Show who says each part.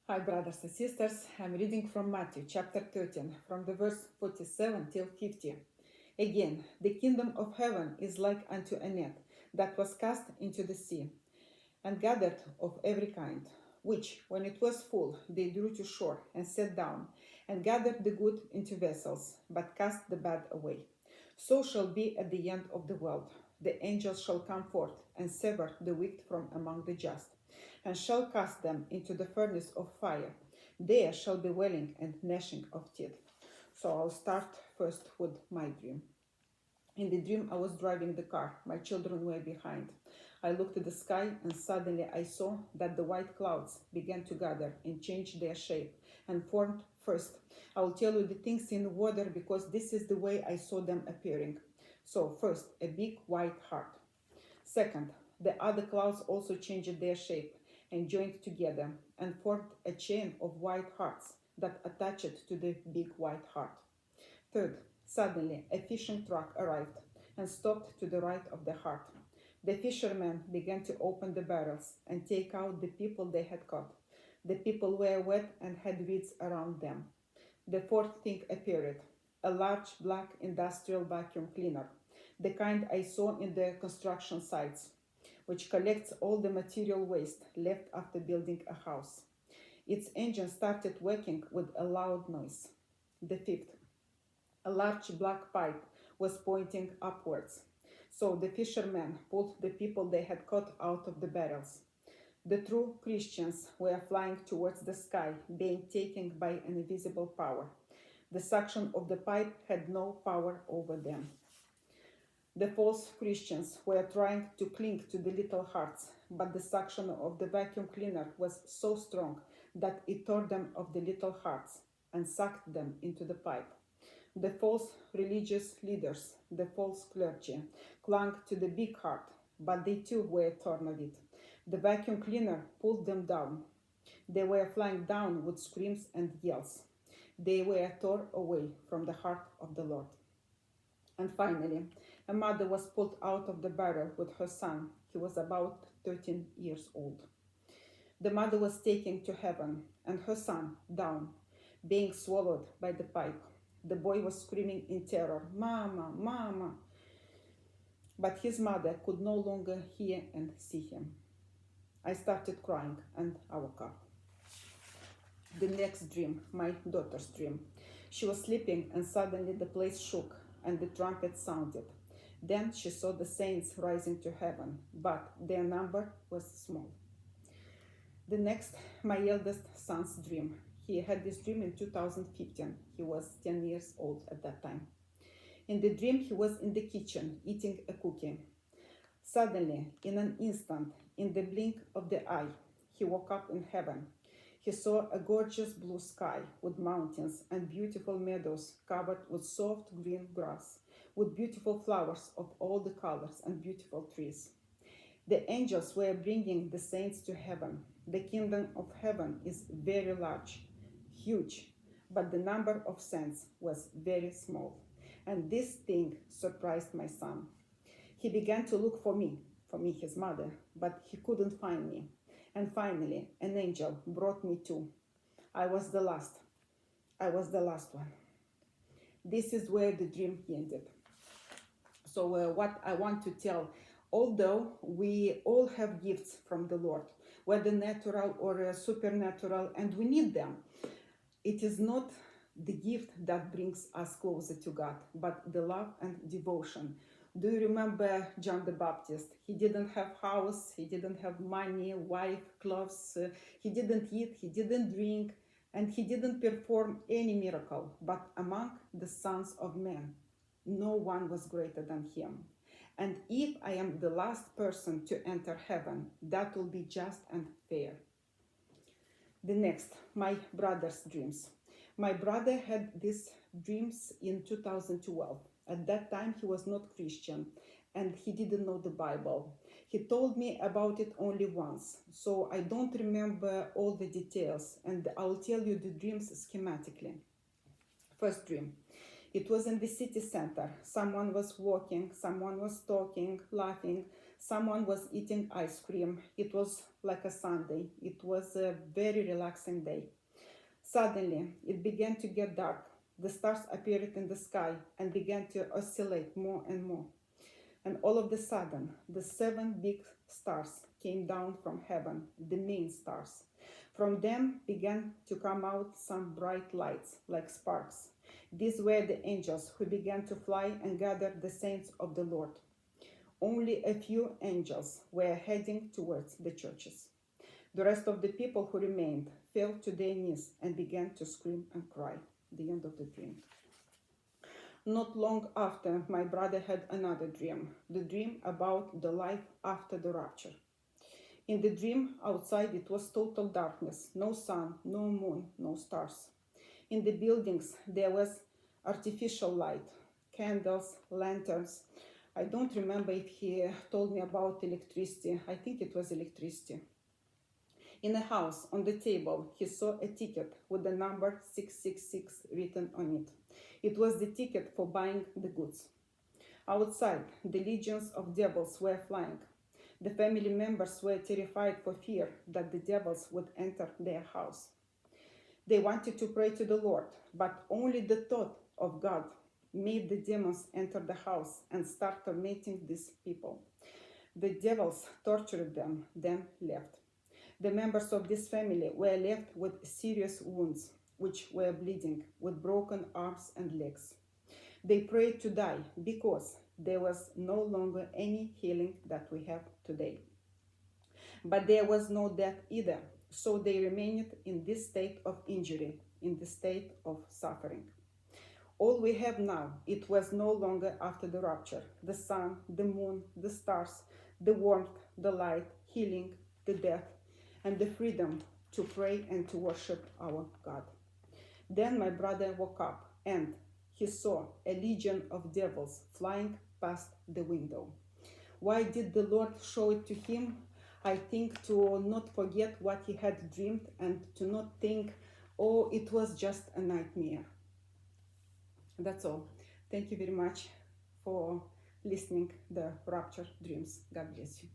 Speaker 1: Hi, brothers and sisters. I'm reading from Matthew chapter 13, from the verse 47 till 50. Again, the kingdom of heaven is like unto a net that was cast into the sea, and gathered of every kind, which, when it was full, they drew to shore, and sat down, and gathered the good into vessels, but cast the bad away. So shall be at the end of the world. The angels shall come forth, and sever the wicked from among the just, and shall cast them into the furnace of fire. There shall be wailing and gnashing of teeth. So I'll start first with my dream. In the dream, I was driving the car. My children were behind. I looked at the sky, and suddenly I saw that the white clouds began to gather and change their shape and formed first. I will tell you the things in order because this is the way I saw them appearing. So, first, a big white heart. Second, the other clouds also changed their shape and joined together and formed a chain of white hearts that attached to the big white heart. Third, suddenly a fishing truck arrived and stopped to the right of the heart. The fishermen began to open the barrels and take out the people they had caught. The people were wet and had weeds around them. The fourth thing appeared, a large black industrial vacuum cleaner, the kind I saw in the construction sites, which collects all the material waste left after building a house. Its engine started working with a loud noise. The fifth, a large black pipe was pointing upwards. So the fishermen pulled the people they had caught out of the barrels. The true Christians were flying towards the sky, being taken by an invisible power. The suction of the pipe had no power over them. The false Christians were trying to cling to the little hearts, but the suction of the vacuum cleaner was so strong that it tore them of the little hearts and sucked them into the pipe. The false religious leaders, the false clergy, clung to the big heart, but they too were torn of it. The vacuum cleaner pulled them down. They were flying down with screams and yells. They were torn away from the heart of the Lord. And finally, a mother was pulled out of the barrel with her son. He was about 13 years old. The mother was taken to heaven, and her son down, being swallowed by the pipe. The boy was screaming in terror, "Mama, Mama!" But his mother could no longer hear and see him. I started crying, and I woke up. The next dream, my daughter's dream. She was sleeping, and suddenly the place shook, and the trumpet sounded. Then she saw the saints rising to heaven, but their number was small. The next, my eldest son's dream. He had this dream in 2015. He was 10 years old at that time. In the dream, he was in the kitchen eating a cookie. Suddenly, in an instant, in the blink of the eye, he woke up in heaven. He saw a gorgeous blue sky with mountains and beautiful meadows covered with soft green grass, with beautiful flowers of all the colors and beautiful trees. The angels were bringing the saints to heaven. The kingdom of heaven is very large, huge, but the number of saints was very small. And this thing surprised my son. He began to look for me, his mother, but he couldn't find me. And finally, an angel brought me too. I was the last. I was the last one. This is where the dream ended. So what I want to tell, although we all have gifts from the Lord, whether natural or supernatural, and we need them, it is not the gift that brings us closer to God, but the love and devotion. Do you remember John the Baptist? He didn't have house, he didn't have money, wife, clothes, he didn't eat, he didn't drink, and he didn't perform any miracle. But among the sons of men, no one was greater than him. And if I am the last person to enter heaven, that will be just and fair. The next, my brother's dreams. My brother had these dreams in 2012. At that time, he was not Christian and he didn't know the Bible. He told me about it only once, so I don't remember all the details, and I'll tell you the dreams schematically. First dream. It was in the city center. Someone was walking, someone was talking, laughing. Someone was eating ice cream. It was like a Sunday. It was a very relaxing day. Suddenly, it began to get dark. The stars appeared in the sky and began to oscillate more and more. And all of a sudden, the 7 big stars came down from heaven, the main stars. From them began to come out some bright lights, like sparks. These were the angels who began to fly and gather the saints of the Lord. Only a few angels were heading towards the churches. The rest of the people who remained fell to their knees and began to scream and cry. The end of the dream. Not long after, my brother had another dream, the dream about the life after the rapture. In the dream, outside it was total darkness, no sun, no moon, no stars. In the buildings, there was artificial light, candles, lanterns. I don't remember if he told me about electricity. I think it was electricity. In a house, on the table, he saw a ticket with the number 666 written on it. It was the ticket for buying the goods. Outside, the legions of devils were flying. The family members were terrified for fear that the devils would enter their house. They wanted to pray to the Lord, but only the thought of God made the demons enter the house and start tormenting these people. The devils tortured them, then left. The members of this family were left with serious wounds, which were bleeding, with broken arms and legs. They prayed to die because there was no longer any healing that we have today. But there was no death either, so they remained in this state of injury, in the state of suffering. All we have now, it was no longer after the rapture. The sun, the moon, the stars, the warmth, the light, healing, the death, and the freedom to pray and to worship our God. Then my brother woke up and he saw a legion of devils flying past the window. Why did the Lord show it to him? I think to not forget what he had dreamed and to not think, oh, it was just a nightmare. That's all. Thank you very much for listening the Rapture Dreams. God bless you.